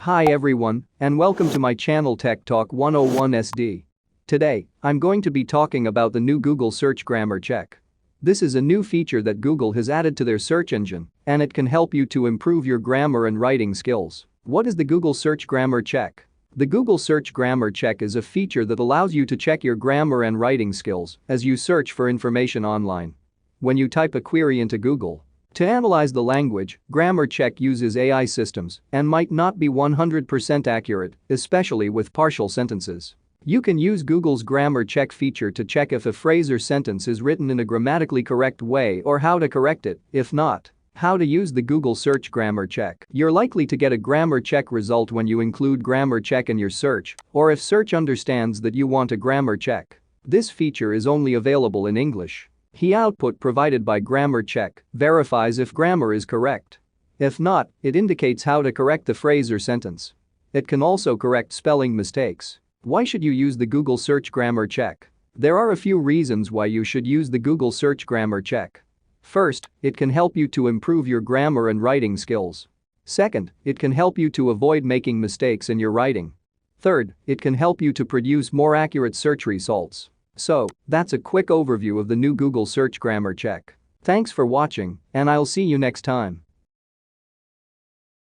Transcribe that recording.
Hi everyone, and welcome to my channel Tech Talk 101 SD. Today, I'm going to be talking about the new Google Search Grammar Check. This is a new feature that Google has added to their search engine, and it can help you to improve your grammar and writing skills. What is the Google Search Grammar Check? The Google Search Grammar Check is a feature that allows you to check your grammar and writing skills as you search for information online. When you type a query into Google to analyze the language, Grammar Check uses AI systems and might not be 100% accurate, especially with partial sentences. You can use Google's Grammar Check feature to check if a phrase or sentence is written in a grammatically correct way or how to correct it, if not. How to use the Google Search Grammar Check. You're likely to get a Grammar Check result when you include Grammar Check in your search, or if search understands that you want a Grammar Check. This feature is only available in English. The output provided by Grammar Check verifies if grammar is correct. If not, it indicates how to correct the phrase or sentence. It can also correct spelling mistakes. Why should you use the Google Search Grammar Check? There are a few reasons why you should use the Google Search Grammar Check. First, it can help you to improve your grammar and writing skills. Second, it can help you to avoid making mistakes in your writing. Third, it can help you to produce more accurate search results. So, that's a quick overview of the new Google Search Grammar Check. Thanks for watching, and I'll see you next time.